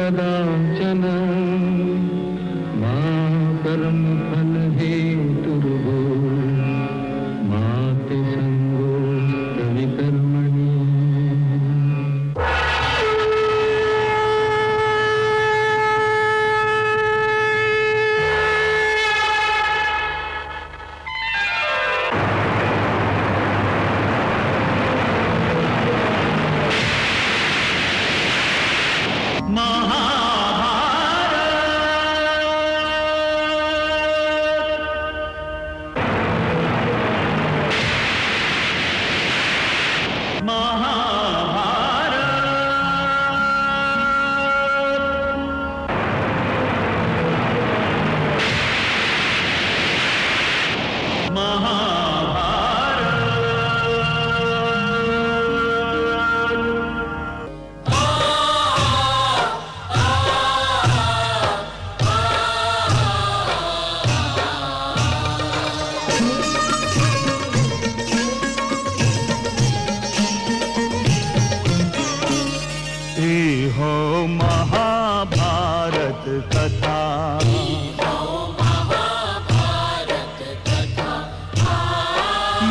कदाचन मा कर्म फल हेतुर्भो मा ते संगोऽस्त्वविकर्मणि।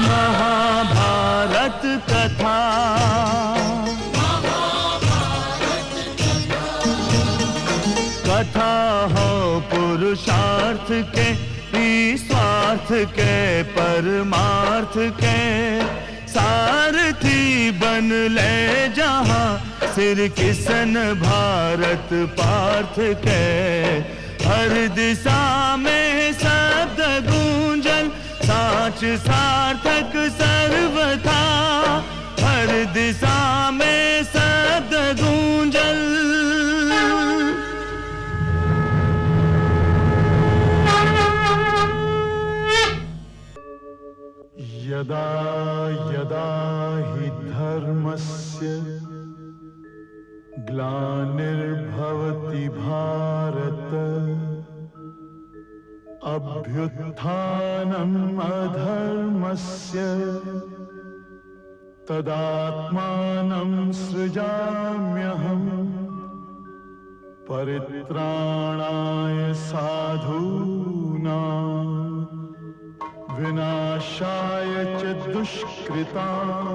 महाभारत कथा। कथा हो पुरुषार्थ के, निस्वार्थ के, परमार्थ के। सारथी बन ले जहां सिर किसन भारत पार्थ के। हर दिशा में शब्द गूंजन साच सार्थक सर्वथा। हर दिशा में शब्द गूंजन। यदा यदा हि धर्मस्य ग्लानिर्भवति भारत अभ्युत्थानम् अधर्मस्य तदात्मानं सृजाम्यहम् परित्राणाय साधूनां विनाशाय च दुष्कृतां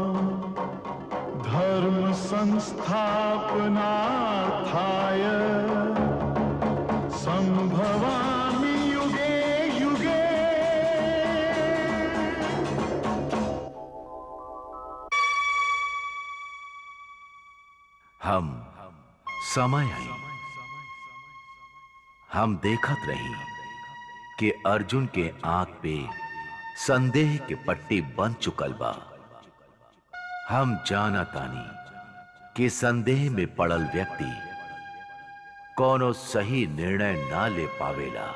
धर्म संस्थापनार्थाय संभवामि युगे युगे। हम समय आई, हम देखत रही कि अर्जुन के आंख पे संदेह के पट्टी बन चुकल बा। हम जाना तानी कि संदेह में पड़ल व्यक्ति कोनो सही निर्णय ना ले पावेला।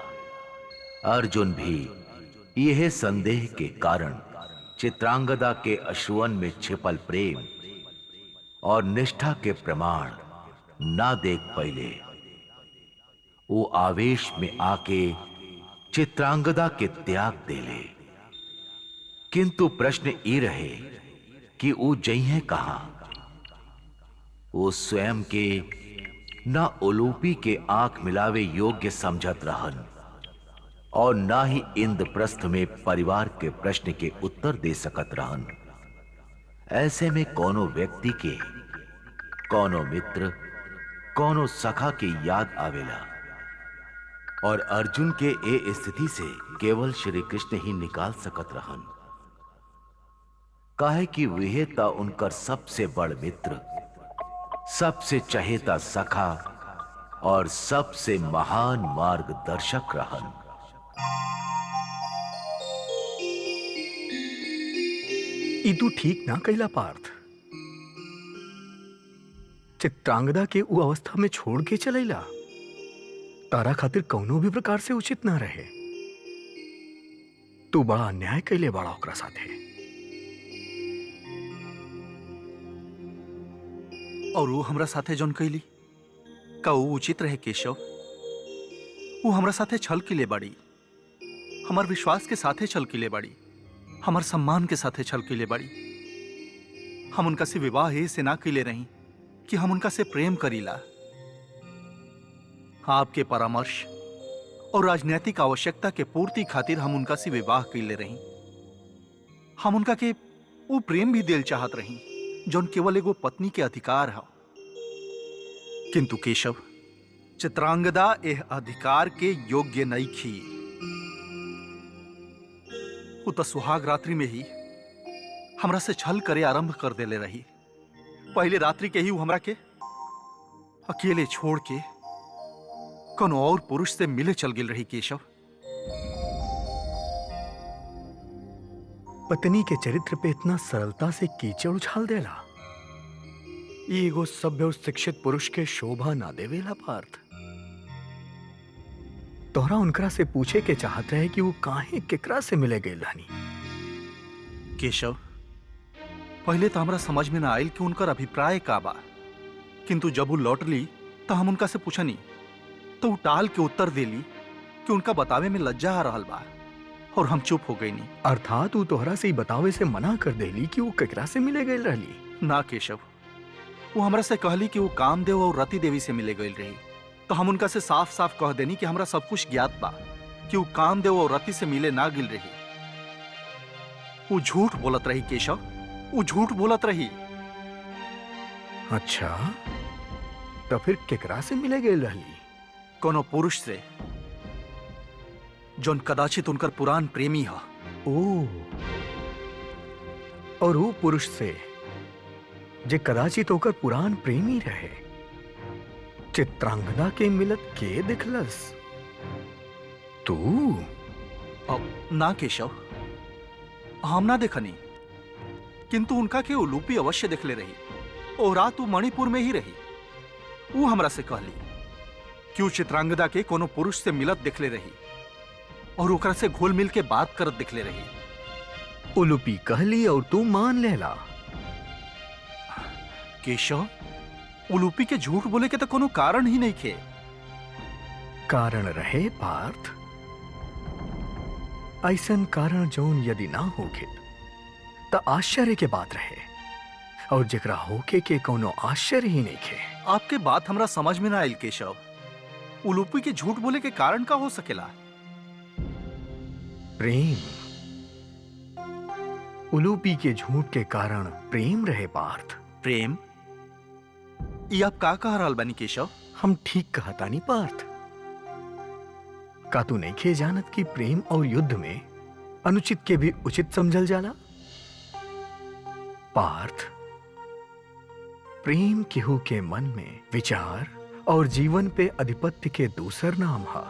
अर्जुन भी यह संदेह के कारण चित्रांगदा के अश्रुवन में छिपल प्रेम और निष्ठा के प्रमाण ना देख पहिले। वो आवेश में आके चित्रांगदा के त्याग देले। किंतु प्रश्न ये रहे कि वो जइहे कहां। वो स्वयं के ना उलूपी के आंख मिलावे योग्य समझत रहन और ना ही इंद्रप्रस्थ में परिवार के प्रश्न के उत्तर दे सकत रहन। ऐसे में कोनो व्यक्ति के, कोनो मित्र, कोनो सखा की याद आवेला और अर्जुन के ए स्थिति से केवल श्री कृष्ण ही निकाल सकत रहन। काहे कि विहेता उनकर सबसे बड़ मित्र, सबसे चहेता सखा और सबसे महान मार्गदर्शक रहन। ई तू ठीक ना कैला पार्थ। चित्रांगदा के उ अवस्था में छोड़ के चलेला तारा खातिर कौनो भी प्रकार से उचित ना रहे। तू बड़ा अन्याय कैले बड़ा ओकरा साथे। और वो हमरा साथे जौन कैली का वो उचित रहे केशव? वो हमरा साथे छल किले बाड़ी, हमार विश्वास के साथे छल किले बाड़ी, हमार सम्मान के साथे छल किले बाड़ी। हम उनका से विवाह से ना किले रही कि हम उनका से प्रेम करीला। आपके परामर्श और राजनीतिक आवश्यकता के पूर्ति खातिर हम उनका से विवाह कैले रही। हम उनका के वो प्रेम भी दिल चाहत रही जौन केवल एगो पत्नी के अधिकार है। किंतु केशव, चित्रांगदा एह अधिकार के योग्य नहीं थी। वो तो सुहाग रात्रि में ही हमरा से छल करे आरंभ कर देले रही। पहले रात्रि के ही वो हमरा के अकेले छोड़ के कोनो और पुरुष से मिले चल गिल रही। केशव, पत्नी के चरित्र पे इतना सरलता से कीचड़ उछाल देला, ये एगो सभ्य और शिक्षित पुरुष के शोभा ना देवेला पार्थ। तोहरा उनकरा से पूछे के चाहत रहे कि वो काहे केकरा से मिले गए रहनी। केशव, पहले तो हमरा समझ में ना आयल कि उनकर अभिप्राय का बा, किंतु जब वो लौट ली तो हम उनका से पूछनी तो वो टाल के उत्तर देली कि उनका बतावे में लज्जा आ रहल बा, और हम चुप हो गई नहीं। अर्थात वो तोहरा से ही बतावे से मना कर देली कि वो केकरा से मिले गए रहली। ना केशव, वो हमरा से कहली कि वो कामदेव और रति देवी से मिले गई रही। तो हम उनका से साफ साफ कह देनी कि हमरा सब कुछ ज्ञात बा कि वो कामदेव और रति से मिले ना गिल रही। वो झूठ बोलत रही केशव, वो झूठ बोलत रही। अच्छा, तो फिर केकरा से मिले गए रहली? कोनो पुरुष से जोन कदाचित उनकर पुरान प्रेमी हा। ओ, और वो पुरुष से जे कदाचित होकर पुरान प्रेमी रहे, चित्रांगदा के मिलत के दिखलस? तू? ना केशव, हम ना देखनी, किंतु उनका के उलूपी अवश्य देखले रही। और रात वो मणिपुर में ही रही। वो हमरा से कहली कि वो चित्रांगदा के कोनो पुरुष से मिलत दिखले रही और ओकरा से घुल मिल के बात करत दिखले रही। उलूपी कहली और तू मान लेला? केशव, उलूपी के झूठ बोले के तो कोनो कारण ही नहीं खे। कारण रहे पार्थ, ऐसन कारण जौन यदि ना होखे तो आश्चर्य के बात रहे, और जेकरा होके के कोनो आश्चर्य ही नहीं खे। आपके बात हमरा समझ में ना आयल केशव। उलूपी के झूठ बोले के कारण का हो सकेला? प्रेम। उलूपी के झूठ के कारण प्रेम रहे पार्थ। प्रेम? ये आप का कह रहल बानी केशव? हम ठीक कहता नहीं पार्थ। का तू नहीं खे जानत कि प्रेम और युद्ध में अनुचित के भी उचित समझल जाला? पार्थ, प्रेम केहू के मन में विचार और जीवन पे अधिपत्य के दूसर नाम हा।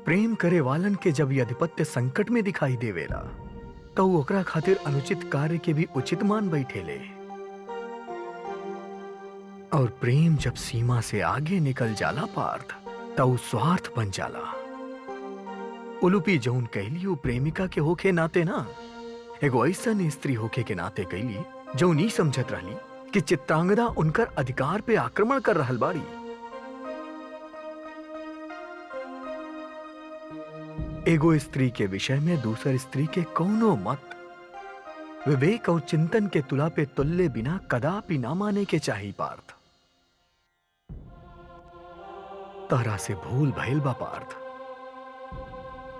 प्रेम करे वालन के जब ये अधिपत्य संकट में दिखाई देवेला तो वो ओकरा खातिर अनुचित कार्य के भी उचित मान बैठेले। और प्रेम जब सीमा से आगे निकल जाला पार्थ, तो स्वार्थ बन जाला। उलूपी जौन कहली वो प्रेमिका के होके नाते ना, एगो ऐसन स्त्री होके के नाते कहली जो नहीं समझत रहली कि चित्रांगदा उनकर अधिकार पे आक्रमण कर रहल बाड़ी। एगो स्त्री के विषय में दूसर स्त्री के कौनो मत विवेक और चिंतन के तुला पे तुल्ले बिना कदापि ना माने के चाहिए पार्थ। तारा से भूल भइल बा पार्थ।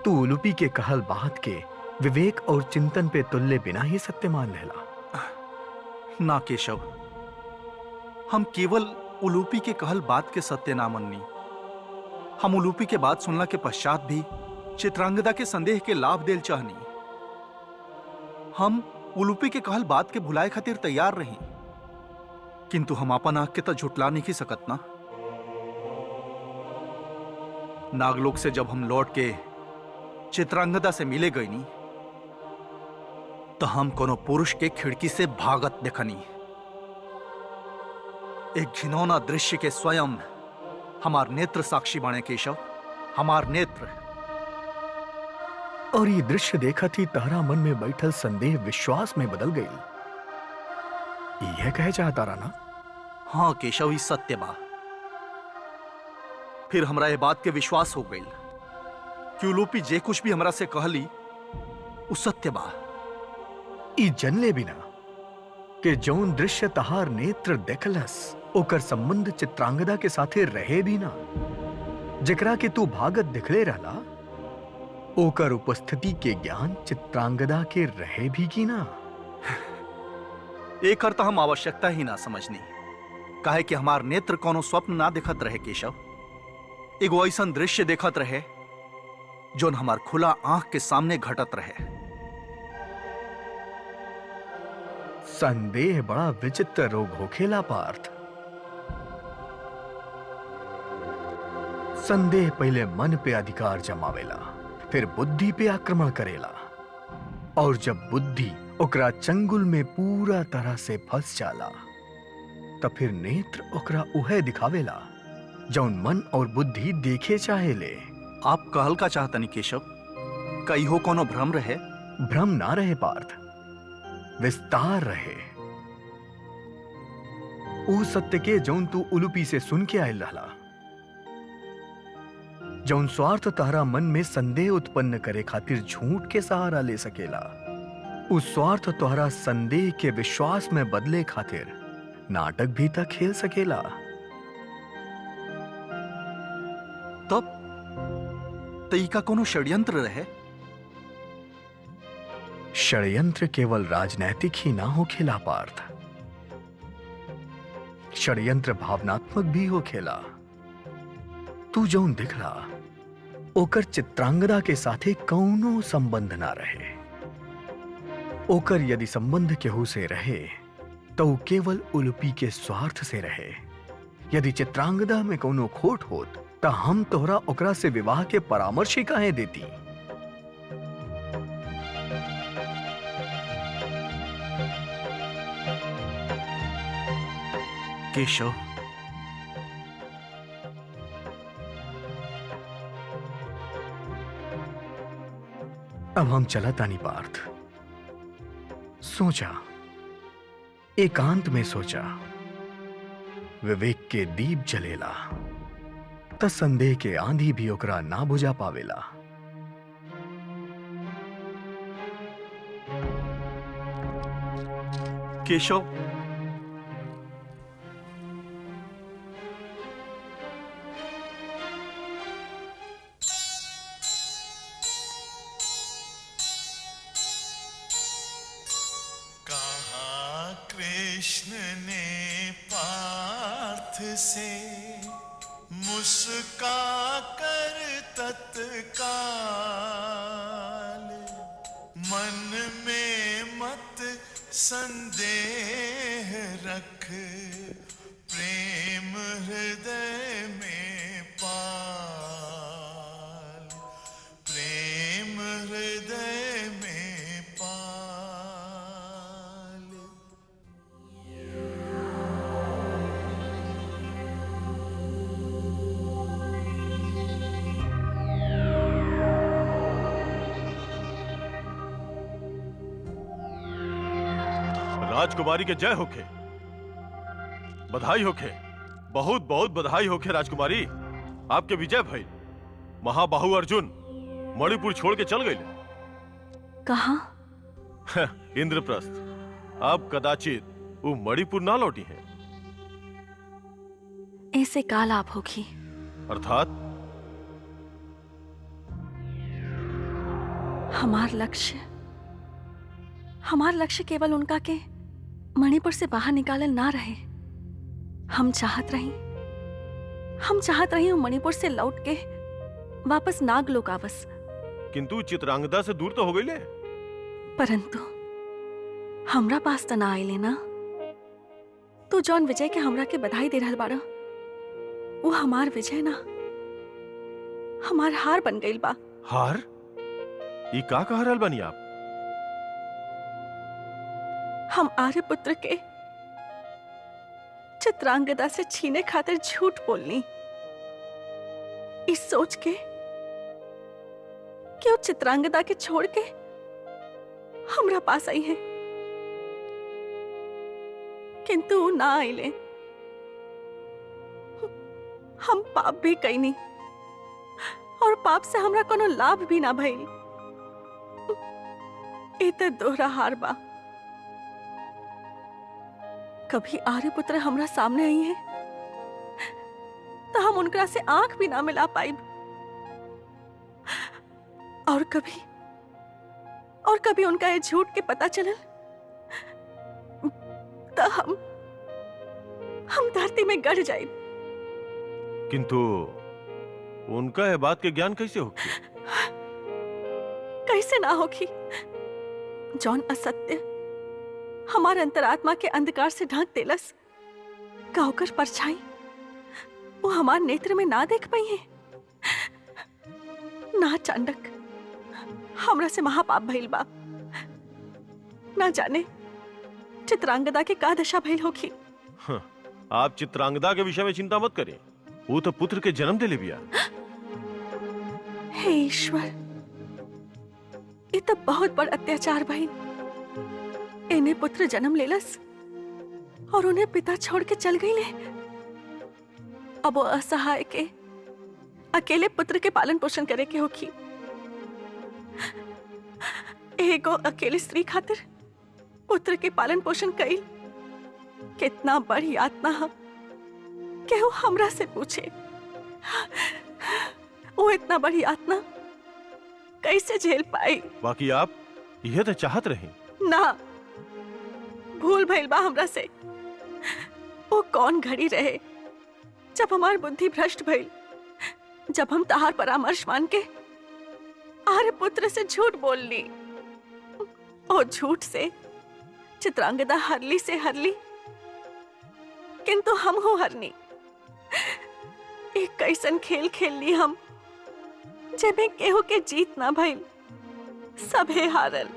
तू उलूपी के कहल बात के विवेक और चिंतन पे तुल्ले बिना ही सत्य मान लेला। ना केशव, हम केवल उलूपी के कहल बात के सत्य ना मननी। हम उलूपी के बात सुनला के पश्चात भी चित्रांगदा के संदेह के लाभ देल चाहनी। हम उलूपी के कहल बात के भुलाए खातिर तैयार रही, किंतु हम अपन आंख के तो झुटला नहीं सकत ना। नागलोक से जब हम लौट के चित्रांगदा से मिले गई नी, तो हम कोनो पुरुष के खिड़की से भागत देखनी। एक घिनौना दृश्य के स्वयं हमार नेत्र साक्षी बने केशव, हमार नेत्र। और ये दृश्य देखा थी तारा मन में बैठल संदेह विश्वास में बदल गई। यह कहे चाहता रहा ना? हाँ केशव, ये सत्य बा। फिर हमरा ये बात के विश्वास हो गई कि उलूपी जे कुछ भी हमरा से कहली वो सत्य बा। ई जनले बिना कि जौन दृश्य तहार नेत्र देखलस ओकर संबंध चित्रांगदा के साथे रहे भी ना, जेकरा के तू भागत दिखले रहला, ओकर उपस्थिति के ज्ञान चित्रांगदा के रहे भी की ना? एक अर्थ हम आवश्यकता ही ना समझनी, काहे कि हमार नेत्र कोनो स्वप्न ना देखत रहे केशव। एगो ऐसन दृश्य देखत रहे जोन हमार खुला आंख के सामने घटत रहे। संदेह बड़ा विचित्र रोग होखेला पार्थ। संदेह पहले मन पे अधिकार जमावेला, फिर बुद्धि पे आक्रमण करेला, और जब बुद्धि ओकरा चंगुल में पूरा तरह से फंस जाला, तब फिर नेत्र ओकरा उहे दिखावेला जौन मन और बुद्धि देखे चाहेले। आप कहल का चाहतनी केशव, कई हो कोनो भ्रम रहे? भ्रम ना रहे पार्थ, विस्तार रहे। ऊ सत्य के जौन तू उलूपी से सुन के आयल रहला, जौन स्वार्थ तारा मन में संदेह उत्पन्न करे खातिर झूठ के सहारा ले सकेला, उस स्वार्थ तोहरा संदेह के विश्वास में बदले खातिर नाटक भी तक खेल सकेला। तब तई का कोनो षड्यंत्र रहे? षड्यंत्र केवल राजनैतिक ही ना हो खेला पार्थ, षड्यंत्र भावनात्मक भी हो खेला। तू जौन दिखला ओकर चित्रांगदा के साथे कौनो संबंध ना रहे। ओकर यदि संबंध केहू से रहे तो ऊ केवल उलूपी के स्वार्थ से रहे। यदि चित्रांगदा में कौनो खोट होत तो हम तोहरा ओकरा से विवाह के परामर्श ही काहे देती? केशव, अब हम चला तानी पार्थ। सोचा, एकांत में सोचा, विवेक के दीप जलेला त संदेह के आंधी भी ओकरा ना बुझा पावेला। केशव, कहा कृष्ण ने पार्थ से मुस्का कर तत्काल, मन में मत संदेह रख, प्रेम हृदय में पाल, प्रेम हृदय में पाल। राजकुमारी के जय होखे, बधाई होखे, बहुत बहुत बधाई होखे राजकुमारी, आपके विजय भइल। महाबाहु अर्जुन मणिपुर छोड़ के चल गए। कहाँ? इंद्रप्रस्थ। अब कदाचित वो मणिपुर ना लौटी है। ऐसे का लाभ होगी? अर्थात हमार लक्ष्य केवल उनका के मणिपुर से बाहर निकालल ना रहे। हम चाहत रही हूँ मणिपुर से लौट के वापस नागलोक आवस। किंतु चित्रांगदा से दूर तो हो गई ले। परंतु हमरा पास त ना आइले ना। तू जॉन विजय के हमरा के बधाई दे रहल बाड़ा, वो हमार विजय ना, हमार हार बन गई बा। हार? ई का कह रहल बानी आप? हम आर्यपुत्र के चित्रांगदा से छीने खातिर झूठ बोलनी, इस सोच के कि वो चित्रांगदा के छोड़ के हमरा पास आई है, किंतु वो ना आइले। हम पाप भी कईनी और पाप से हमरा कोनो लाभ भी ना भइल। ए त दोहरा हार बा। कभी आर्यपुत्र हमरा सामने आई है तो हम उनकरा से आंख भी ना मिला पाई, और कभी उनका ये झूठ के पता चलल तो हम धरती में गड़ जाए। किंतु उनका यह बात के ज्ञान कैसे होगी? कैसे ना होगी? जौन असत्य हमारे अंतरात्मा के अंधकार से ढक देलस, का ओकर परछाई वो हमार नेत्र में ना देख पाई है। ना चांडक हमरा से महापाप भइल बा, ना जाने चित्रांगदा के का दशा भइल होगी। आप चित्रांगदा के विषय में चिंता मत करें, वो तो पुत्र के जन्म दे ले बिया। हे ईश्वर, ये तो बहुत बड़ अत्याचार भइल। इन्हें पुत्र जन्म लेलस और उन्हें पिता छोड़ के चल गई ले। अब वो असहाय के अकेले पुत्र के पालन पोषण करे के होगी। एगो अकेली स्त्री खातिर पुत्र के पालन पोषण कई कितना बड़ी यातना है कि वो हमरा से पूछे। वो इतना बड़ी यातना कैसे झेल पाई? बाकी आप यह तो चाहत रहे ना, भूल भइल बा हमरा से। वो कौन घड़ी रहे जब हमार बुद्धि भ्रष्ट भइल, जब हम तहार परामर्श मान के आर्यपुत्र से झूठ बोल ली। और झूठ से चित्रांगदा हरली से हरली, किंतु हम हो हरनी। एक कैसन खेल खेल ली हम, जेमे केहू के जीत ना भइल, सबे हारल।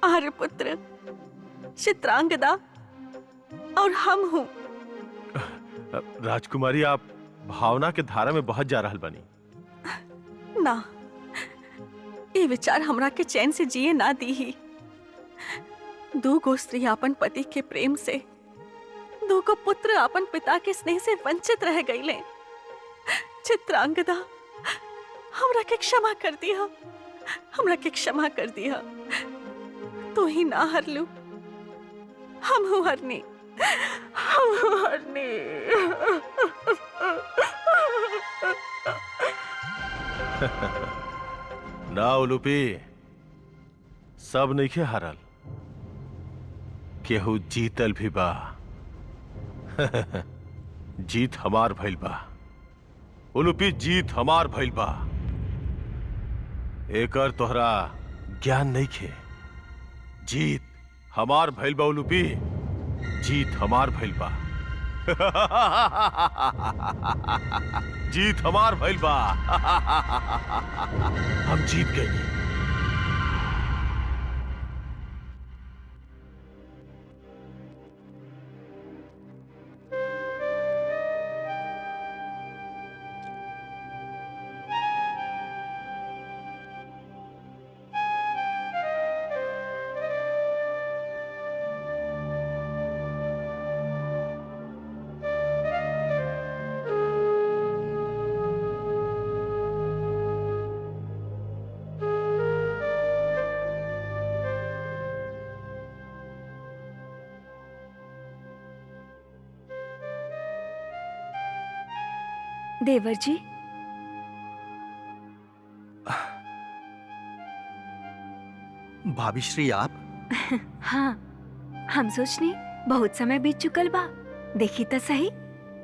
आर्यपुत्र, चित्रांगदा और हम हूं। राजकुमारी, आप भावना के धारा में बहुत जा रहल बनी। ना, ये विचार हमरा के चैन से जिए ना दी ही। दो गो स्त्री अपन पति के प्रेम से, दो गो पुत्र अपन पिता के स्नेह से वंचित रह गईले। चित्रांगदा, हमरा के क्षमा कर दिया, हमरा के क्षमा कर दिया। तू ही ना हरलू, हम हूं हरनी, हम हूं हरनी। ना उलूपी, सब नइखे हारल, केहू जीतल भी बा। जीत हमार भइल बा उलूपी, जीत हमार भइल बा। एकर तोहरा ज्ञान नइखे। जीत हमार भइल बा उलूपी, जीत हमार भइल बा। जीत हमार भइल बा। हम जीत गए। देवर जी, भाभी श्री, आप? हाँ, हम सोचनी बहुत समय बीत चुकल बा। देखी तो सही,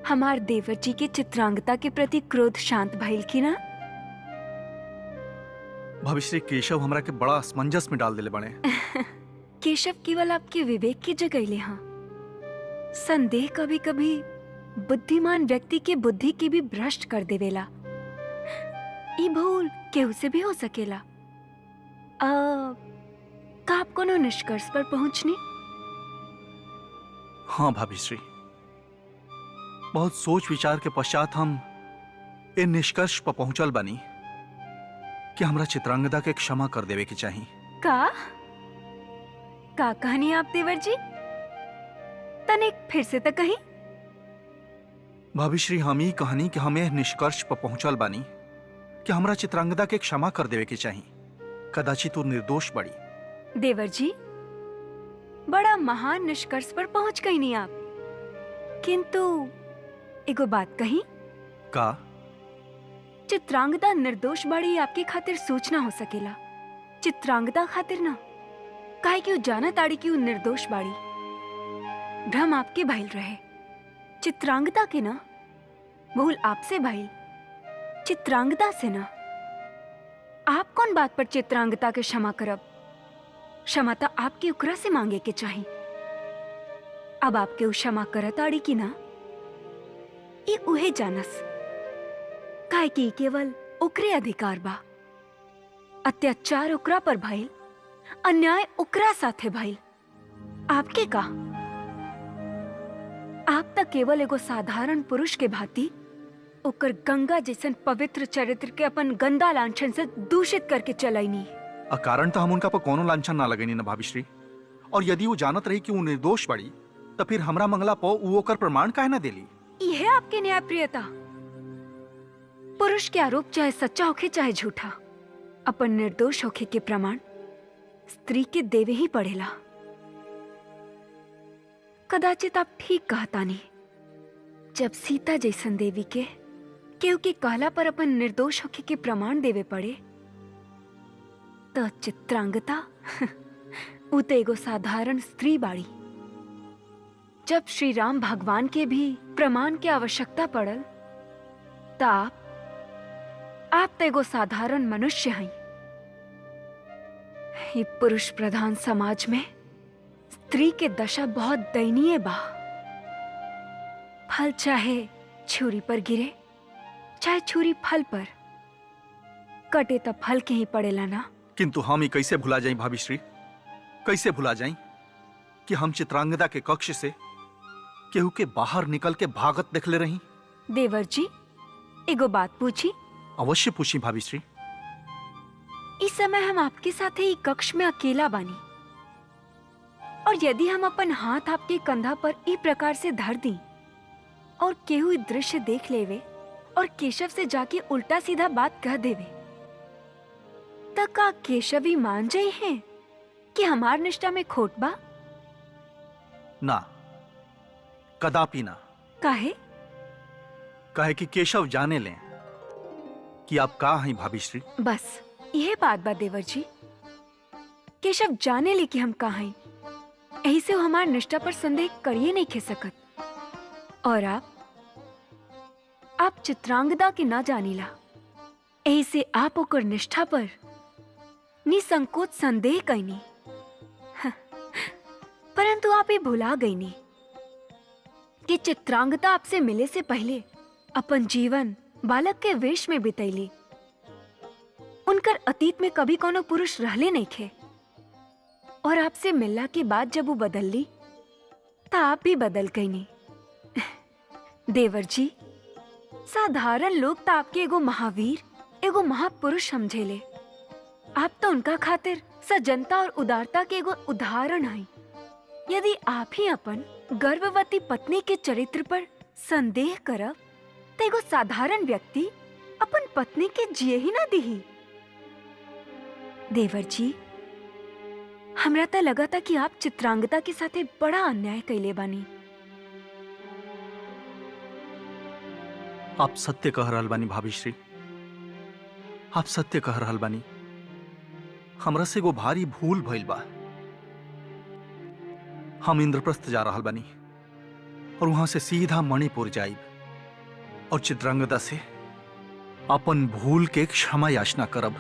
हमार देवर जी के चित्रांगता के प्रति क्रोध शांत भइल की ना? भाभी श्री, केशव हमरा के बड़ा असमंजस में डाल दिले बने। केशव केवल आपके विवेक की जगह हाँ। संदेह कभी कभी बुद्धिमान व्यक्ति के बुद्धि की भी भ्रष्ट कर देवेला। ई भूल केहू से भी हो सकेला। का आप कोनो निष्कर्ष पर पहुंचनी? हाँ भाभी श्री, बहुत सोच विचार के पश्चात हम इन निष्कर्ष पर पहुंचल बनी कि हमरा चित्रांगदा के क्षमा कर देवे के चाहिए। का कहानी आप देवर जी? तनिक फिर से तो कहीं। भाभी श्री, हम ही कहानी कि हमें निष्कर्ष पर पहुंचल बानी कि हमरा चित्रांगदा के क्षमा कर देवे के चाहिए। कदाचित वो निर्दोष बड़ी। देवर जी, बड़ा महान निष्कर्ष पर पहुंच गई नहीं आप। किंतु एगो बात कही, का चित्रांगदा निर्दोष बाड़ी आपके खातिर सोचना हो सकेला, चित्रांगदा खातिर ना। काहे कि वो जाना ताड़ी कि वो निर्दोष बाड़ी। भ्रम आपके भइल रहे, चित्रांगदा के ना। भूल आपसे भइल, चित्रांगदा से ना। आप कौन बात पर चित्रांगदा के क्षमा करब? क्षमा तो आपके उकरा से मांगे के चाहिए। अब आपके उ क्षमा करत आड़ी की ना, ये उहे जानस। काहे कि केवल उकरे अधिकार बा। अत्याचार उकरा पर भइल, अन्याय उकरा साथे भइल। आपके का? आप तक केवल एगो साधारण पुरुष के भांति ओकर गंगा जैसन पवित्र चरित्र के अपन गंदा लांछन से दूषित करके चलैनी। अकारण तो हम उनका पर कोनो लांछन ना लगेनी ना भाभीश्री। और यदि वो जानत रही कि वो निर्दोष बड़ी, तो फिर हमरा मंगला पो वो ओकर प्रमाण काहे ना देली? यह आपके न्यायप्रियता। पुरुष के आरोप चाहे सच्चा होखे चाहे झूठा, अपन निर्दोष होखे के प्रमाण स्त्री के देवे ही पड़ेला। कदाचित आप ठीक कहता नहीं। जब सीता जैसन देवी के केहू के कहला पर अपन निर्दोष होखे के प्रमाण देवे पड़े, तो चित्रांगदा उ तो एगो साधारण स्त्री बाड़ी। जब श्री राम भगवान के भी प्रमाण की आवश्यकता पड़ल, तो आप तो एगो साधारण मनुष्य हैं। ये पुरुष प्रधान समाज में स्त्री के दशा बहुत दयनीय बा। फल चाहे छुरी पर गिरे, चाहे छुरी फल पर कटे, तो फल के ही पड़ेला ना। किंतु हम ही कैसे भुला जाई भाभीश्री? कैसे भुला जाई कि हम चित्रांगदा के कक्ष से केहू के बाहर निकल के भागत देखले रही? देवर जी, एगो बात पूछी? अवश्य पूछी भाभीश्री। इस समय हम आपके साथ ही कक्ष में अकेला बानी, और यदि हम अपन हाथ आपके कंधा पर इस प्रकार से धर दी और केहू ई दृश्य देख लेवे और केशव से जाके उल्टा सीधा बात कह देवे, तब का केशव ही मान जाये हैं कि हमार निष्ठा में खोट बा? ना, कदापि ना। काहे? कहे कि केशव जाने लें कि आप का हैं भाभीश्री। बस यह बात बा देवर जी। केशव जाने ले कि हम कहाँ हैं, यही से वो हमार निष्ठा पर संदेह करिए नहीं खे सकत। और आप चित्रांगदा के ना जानीला, यही से आप ओकर निष्ठा पर निसंकोच संदेह कैनी। परंतु आप ये भुला गईनी कि चित्रांगदा आपसे मिले से पहले अपन जीवन बालक के वेश में बितैली। उनकर अतीत में कभी कोनो पुरुष रहले नहीं थे, और आपसे मिलला के बाद जब वो बदलली, तो आप भी बदल गई नहीं। देवर जी, साधारण लोग तो आपके एगो महावीर, एगो महापुरुष समझेले। आप तो उनका खातिर सजनता और उदारता के एगो उदाहरण हैं। यदि आप ही अपन गर्भवती पत्नी के चरित्र पर संदेह करब, तो एगो साधारण व्यक्ति अपन पत्नी के जिए ही ना दी। देवर जी, हमरा तो लगा था कि आप चित्रांगदा के साथे बड़ा अन्याय कैले बानी। आप सत्य कह रहल बानी भाभीश्री, आप सत्य कह रहल बानी। हमरा से एगो भारी भूल भइल बा। हम इंद्रप्रस्थ जा रहल बानी और वहां से सीधा मणिपुर जाइब, और चित्रांगदा से अपन भूल के क्षमा याचना करब।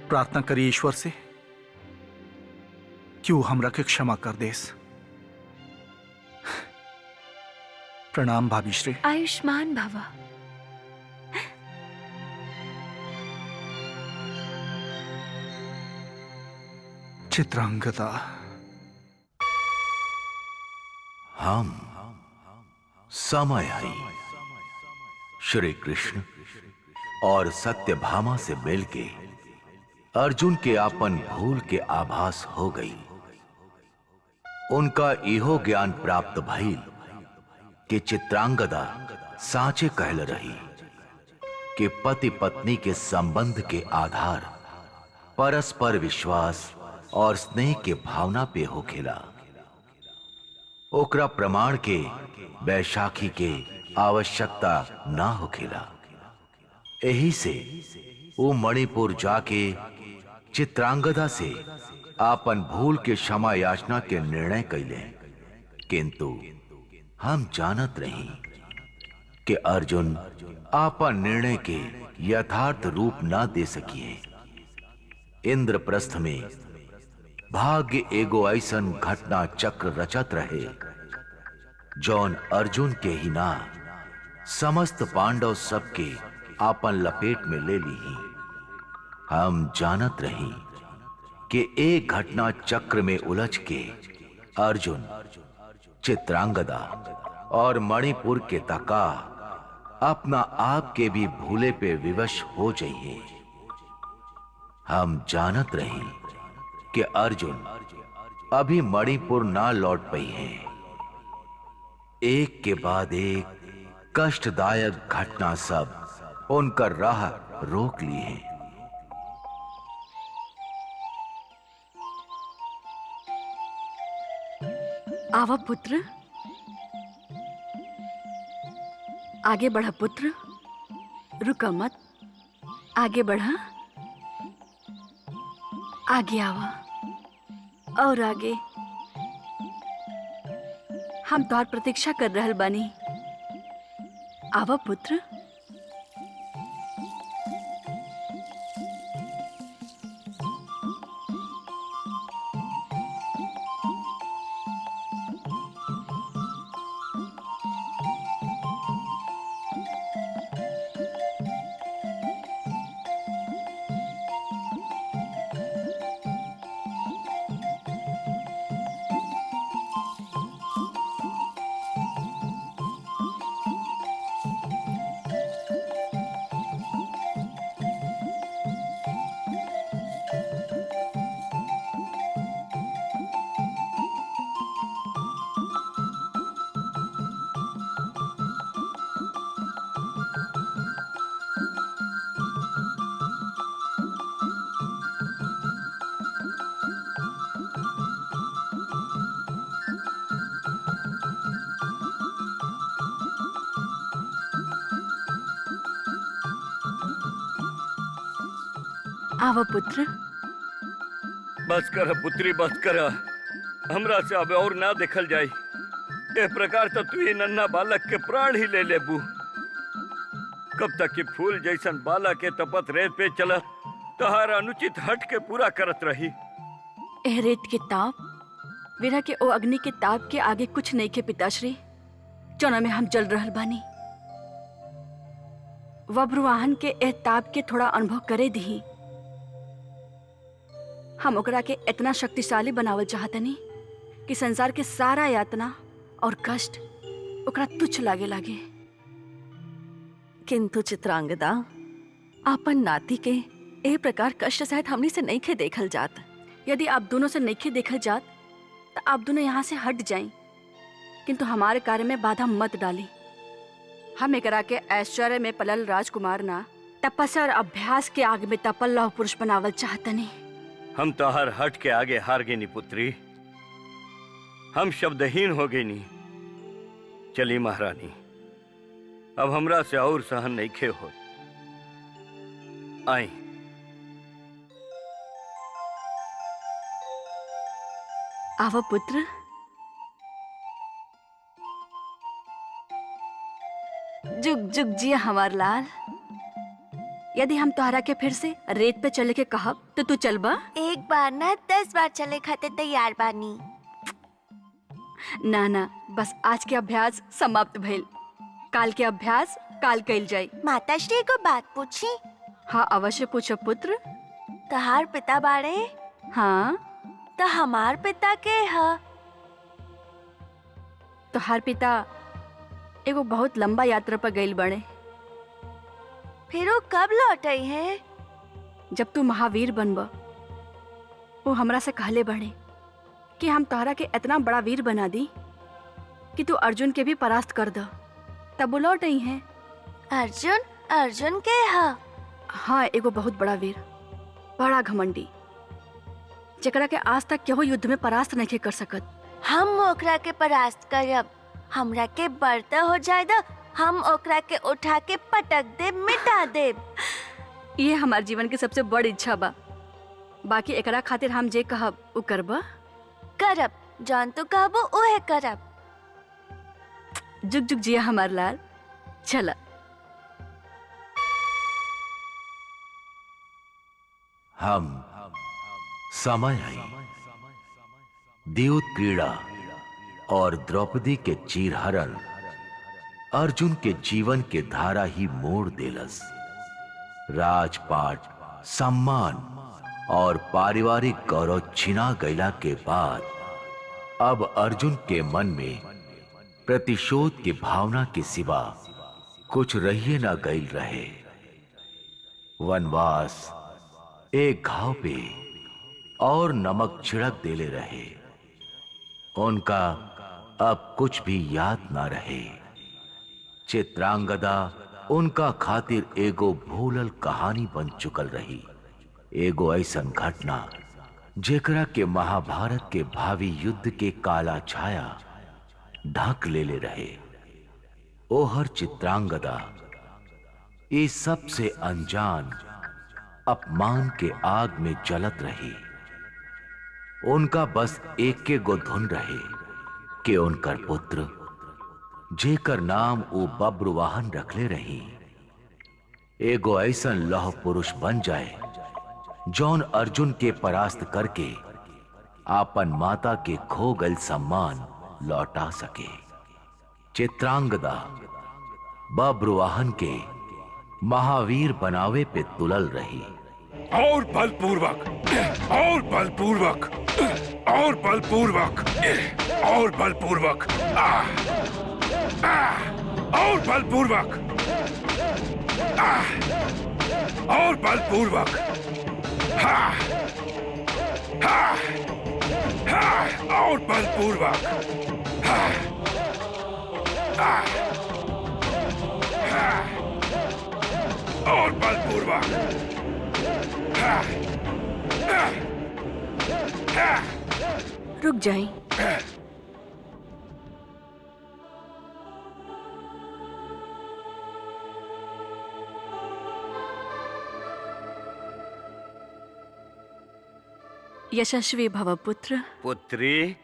प्रार्थना करी ईश्वर से कि वो हमरा के क्षमा कर देस। प्रणाम भाभीश्री। आयुष्मान भवा। चित्रांगदा, हम समय आई श्री कृष्ण और सत्यभामा से मिलके अर्जुन के आपन भूल के आभास हो गई। उनका इहो ज्ञान प्राप्त भइल कि चित्रांगदा साचे कहल रही कि पति पत्नी के संबंध के आधार परस्पर विश्वास और स्नेह के भावना पे होखेला। ओकरा प्रमाण के बैशाखी के आवश्यकता ना होखेला। यही से वो मणिपुर जाके चित्रांगदा से आपन भूल के क्षमा याचना के निर्णय कैले। किंतु हम जानत रही कि अर्जुन आपन निर्णय के यथार्थ रूप ना दे सकिए। इंद्रप्रस्थ में भाग्य एगो ऐसन घटना चक्र रचत रहे जौन अर्जुन के ही ना समस्त पांडव सबके आपन लपेट में ले ली। हम जानत रही कि एक घटना चक्र में उलझ के अर्जुन चित्रांगदा और मणिपुर के तका अपना आप के भी भूले पे विवश हो जाइए। हम जानत रही कि अर्जुन अभी मणिपुर ना लौट पाई हैं। एक के बाद एक कष्टदायक घटना सब उनका राह रोक ली है। आवा पुत्र, आगे बढ़ा पुत्र, रुका मत, आगे बढ़ा, आगे आवा और आगे। हम तोहार प्रतीक्षा कर रहल बानी। आवा पुत्र। आवा पुत्र। बस कर पुत्री, बस कर। हमरा से अब और ना देखल जाई। ए प्रकार तो तू ये नन्हा बालक के प्राण ही ले लेबू। कब तक कि फूल जैसन बालक के तपत रेत पे चला तहार अनुचित हट के पूरा करत रही। एह रेत के ताप, वीरा के ओ अग्नि के ताप के आगे कुछ नहीं के पिताश्री, जौना में हम जल रहल बानी। वब्रुवाहन के एह ताप के थोड़ा अनुभव करे दी। हम ओकरा के इतना शक्तिशाली बनावल चाहतनी कि संसार के सारा यातना और कष्ट ओकरा तुच्छ लागे लागे। किंतु चित्रांगदा, आपन नाती के ए प्रकार कष्ट सहित हमनी से नहीं खे देखल जात। यदि आप दोनों से नहीं खे देखल जात तो आप दोनों यहाँ से हट जाएं, किंतु हमारे कार्य में बाधा मत डाली। हम एकरा के ऐश्वर्य में पलल राजकुमार ना, तपस्या और अभ्यास के आग में तपल लौह पुरुष बनावल चाहतनी। हम तहार हट के आगे हार गए नी पुत्री। हम शब्दहीन हो गए नी। चली महारानी, अब हमरा से और सहन नहीं खे हो। आई। आवा पुत्र। जुग जुग जिया हमार लाल। यदि हम तोहरा के फिर से रेत पे चले के कहब तो तू चलबा? एक बार ना 10 बार चले खाते तैयार बानी। ना ना, बस आज के अभ्यास समाप्त भइल। काल के अभ्यास काल कइल जाई। माताश्री को बात पूछी? हाँ अवश्य पूछो पुत्र। तहार पिता बाड़े? हाँ। तो हमार पिता के ह? तोहार पिता एगो बहुत लंबा यात्रा पर गइल बड़े। फिर वो कब लौट आई है? जब तू महावीर बनब। वो हमरा से कहले बड़े कि हम तोहरा के इतना बड़ा वीर बना दी कि तू अर्जुन के भी परास्त कर द। तब वो लौट आई हैं। अर्जुन? अर्जुन के ह? हाँ, एगो बहुत बड़ा वीर, बड़ा घमंडी। जेकरा के आज तक केहू युद्ध में परास्त नहीं कर सकत। हम ओकरा के परास्त करब। हमरा के बर्ता हो जाए द, हम ओकरा के उठा के पटक दे, मिटा दे। ये हमार जीवन के सबसे बड़ी इच्छा बा। बाकी एकरा खातिर हम जे कहब उ करबा। करब, जान तो कहबो ओहे करब। जुग जुग जिया हमार लाल। चला। हम समय आई द्यूत क्रीड़ा और द्रौपदी के चीरहरण अर्जुन के जीवन के धारा ही मोड़ देलस। राजपाट, सम्मान और पारिवारिक गौरव छिना गईला के बाद अब अर्जुन के मन में प्रतिशोध की भावना के सिवा कुछ रहिए ना गईल रहे। वनवास एक घाव पे और नमक छिड़क देले रहे। उनका अब कुछ भी याद ना रहे। चित्रांगदा उनका खातिर एगो भूलल कहानी बन चुकल रही। एगो ऐसन घटना जेकरा के महाभारत के भावी युद्ध के काला छाया ढक लेले रहे। ओहर चित्रांगदा इस सबसे अनजान अपमान के आग में जलत रही। उनका बस एक के गो धुन रहे कि उनकर पुत्र जेकर नाम वो बब्रुवाहन रखले रही एगो ऐसन लौह पुरुष बन जाए जौन अर्जुन के परास्त करके आपन माता के खो गल सम्मान लौटा सके। चित्रांगदा बब्रुवाहन के महावीर बनावे पे तुलल रही। और बलपूर्वक, और बलपूर्वक, और बलपूर्वक, और बलपूर्वक, और बलपूर्वक, और बलपूर्वक, और बलपूर्वक, और बलपूर्वक। रुक जाएं। यशस्वी भव पुत्र। पुत्री,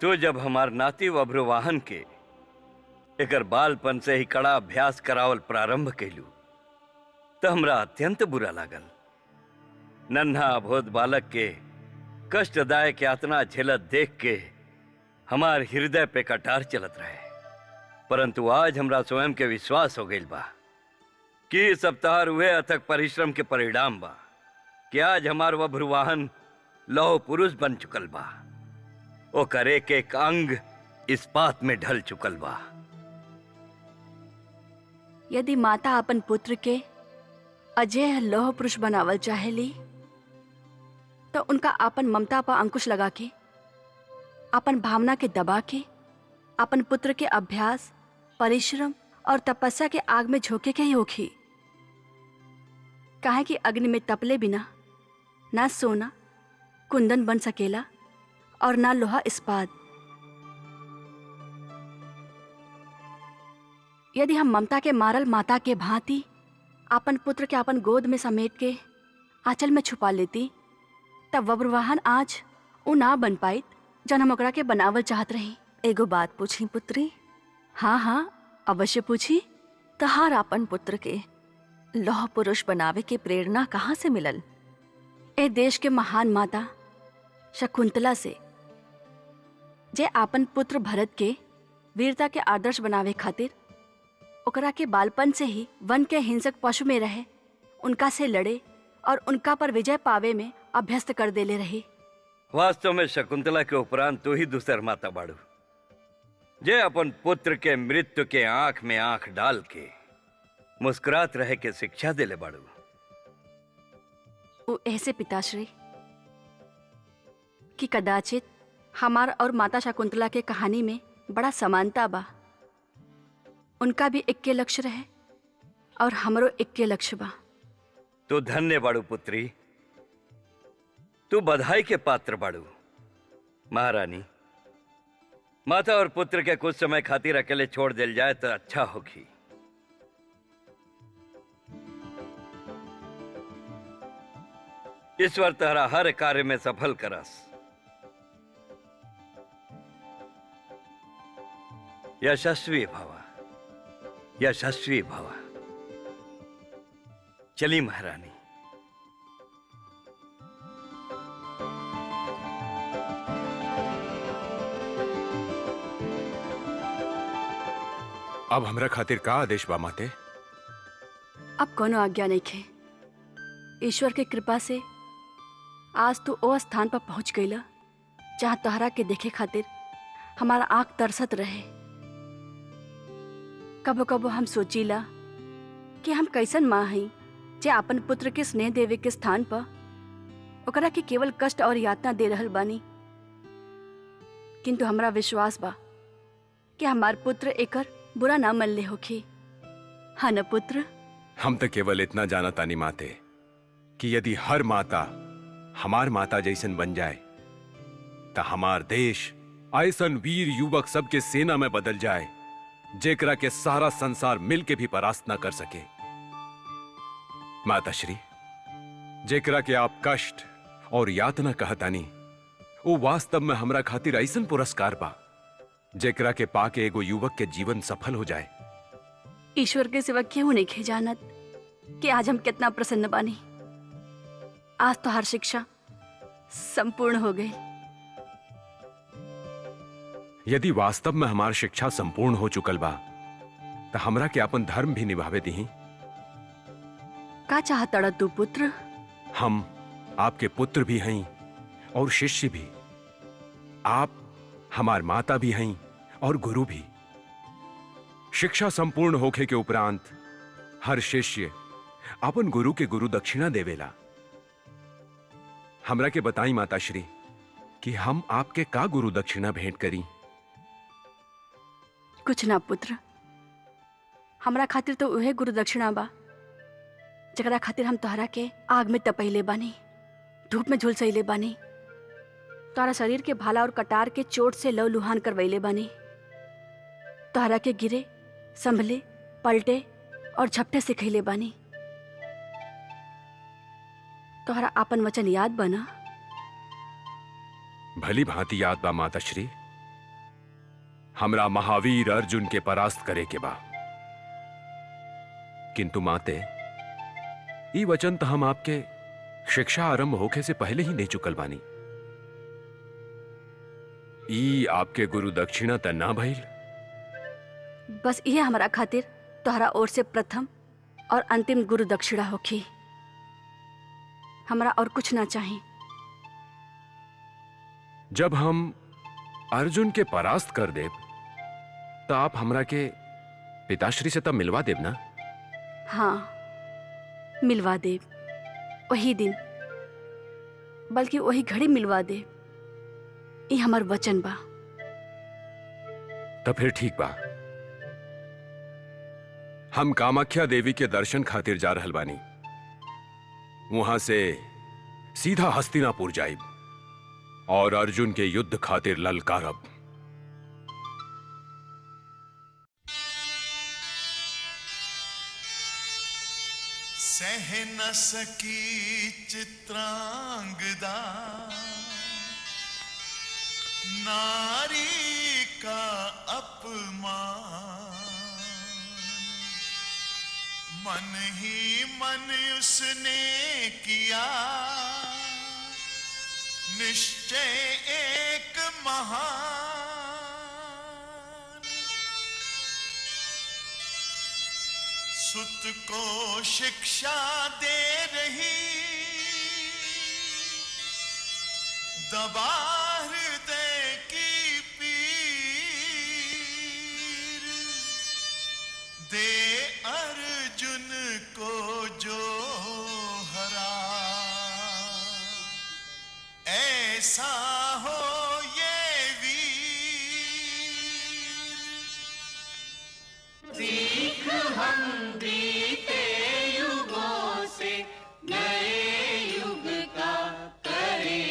तो जब हमार नाती बब्रुवाहन के एकर बालपन से ही कड़ा अभ्यास करावल प्रारंभ कैलू तो हमरा अत्यंत बुरा लागल। नन्हा अबोध बालक के कष्टदायक यातना झेलत देख के हमार हृदय पे कटार चलत रहे। परंतु आज हमरा स्वयं के विश्वास हो गइल बा कि सप्ताह हुए अथक परिश्रम के परिणाम बा कि आज हमार बब्रुवाहन लौह पुरुष बन चुकल बा। ओकर एक एक अंग इस्पात में ढल चुकल बा। यदि माता अपन पुत्र के अजय लौह पुरुष बनावल चाहेली तो उनका अपन ममता पर अंकुश लगा के, अपन भावना के दबा के, अपन पुत्र के अभ्यास, परिश्रम और तपस्या के आग में झोंके के ही होखी। काहे कि अग्नि में तपले बिना ना सोना कुंदन बन सकेला और ना लोहा इस्पात। यदि हम ममता के मारल माता के भांति अपन पुत्र के अपन गोद में समेट के आंचल में छुपा लेती तब बब्रुवाहन आज उ ना बन पाई जन हम ओकरा के बनावल चाहत रही। एगो बात पूछी पुत्री? हाँ हाँ अवश्य पूछी। तहार अपन पुत्र के लौह पुरुष बनावे के प्रेरणा कहाँ से मिलल? ए देश के महान माता शकुंतला से, जे आपन पुत्र भरत के वीरता के आदर्श बनावे खातिर ओकरा के बालपन से ही वन के हिंसक पशु में रहे, उनका से लड़े और उनका पर विजय पावे में अभ्यस्त कर देले रही। वास्तव में शकुंतला के उपरांत तो ही दूसर माता बाड़ू जे अपन पुत्र के मृत्यु के आंख में आंख डाल के मुस्कुरात रहे के शिक्षा देले बाड़ू। वो ऐसे पिताश्री कि कदाचित हमार और माता शकुंतला के कहानी में बड़ा समानता बा। उनका भी एक के लक्ष्य रहे और हमरो एक के लक्ष्य बा। तो धन्य बाड़ू पुत्री तू बधाई के पात्र बाड़ू महारानी। माता और पुत्र के कुछ समय खातिर अकेले छोड़ दिल जाए तो अच्छा होगी। ईश्वर तहरा हर कार्य में सफल करस। यशस्वी भवा, यशस्वी भवा। चली महारानी। अब हमरा खातिर का आदेश बा माते? अब कोनो आज्ञा नहीं खे। ईश्वर के कृपा से आज तू ओ स्थान पर पहुंच गईला जहां तोहरा के देखे खातिर हमारा आंख तरसत रहे। कबो कबो हम सोचीला कि हम कैसन माँ हई जे अपन पुत्र के स्नेह देवे के स्थान पर ओकरा के केवल कष्ट और यातना दे रहल बानी। किंतु हमरा विश्वास बा कि हमार पुत्र एकर बुरा ना मन ले होखी। हाँ न पुत्र? हम तो केवल इतना जाना तानी माते कि यदि हर माता हमार माता जैसन बन जाए तो हमार देश ऐसन वीर युवक सबके सेना में बदल जाए जेकरा के सारा संसार मिल के भी परास्त ना कर सके। माता श्री, जेकरा के आप कष्ट और यातना कहतानी वो वास्तव में हमरा खातिर ऐसन पुरस्कार बा जेकरा के पाके एगो युवक के जीवन सफल हो जाए। ईश्वर के सिवा क्यों नहीं खे जानत कि आज हम कितना प्रसन्न बानी। आज तो हर शिक्षा संपूर्ण हो गई। यदि वास्तव में हमार शिक्षा संपूर्ण हो चुकल बा तो हमरा के अपन धर्म भी निभावे दी। का चाहता तू पुत्र? हम आपके पुत्र भी हैं और शिष्य भी। आप हमार माता भी हैं और गुरु भी। शिक्षा संपूर्ण होखे के उपरांत हर शिष्य अपन गुरु के गुरु दक्षिणा देवेला। हमरा के बताई माता श्री कि हम आपके का गुरु दक्षिणा भेंट करी? कुछ ना पुत्र, हमरा खातिर तो उहे गुरु दक्षिणा बा जकरा खातिर हम तोहरा के आग में तपैले बानी, धूप में झुलसैले बानी, तोहरा शरीर के भाला और कटार के चोट से लव लुहान करवैले बानी, तोहरा के गिरे संभले पलटे और झपटे सिखैले बानी। तोहरा आपन वचन याद बना? भली भांति याद बा माता श्री। हमरा महावीर अर्जुन के परास्त करे के बा। किंतु माते, ई वचन तो हम आपके शिक्षा आरंभ होके से पहले ही दे चुकल बानी। ई आपके गुरु दक्षिणा त ना भइल। बस ये हमारा खातिर तोहरा ओर से प्रथम और अंतिम गुरु दक्षिणा होखी। हमरा और कुछ ना चाहिए। जब हम अर्जुन के परास्त कर देब तो आप हमरा के पिताश्री से तब मिलवा देब ना? हाँ, मिलवा दे। वही दिन बल्कि वही घड़ी मिलवा दे। ये हमार वचन बा। तो फिर ठीक बा। हम कामाख्या देवी के दर्शन खातिर जा रहल बानी। वहां से सीधा हस्तिनापुर जाइब और अर्जुन के युद्ध खातिर ललकारब। सह न सकी चित्रांगदा नारी का अपमान, मन ही मन उसने किया निश्चय एक महान। सुत को शिक्षा दे रही दबा हृदय की पीर, दे अर्जुन को जो हरा, ऐसा हो ये वीर। सीख हम बीते युगों से नए युग का करें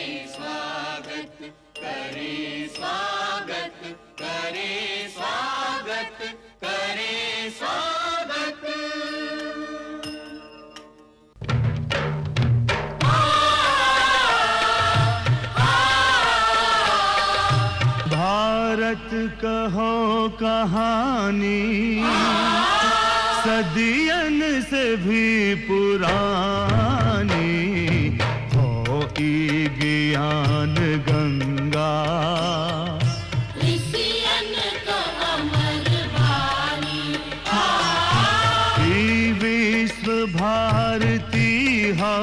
भारत कहो कहानी सदियन से भी पुरानी हो ई ज्ञान गंगा ई विश्व भारती हो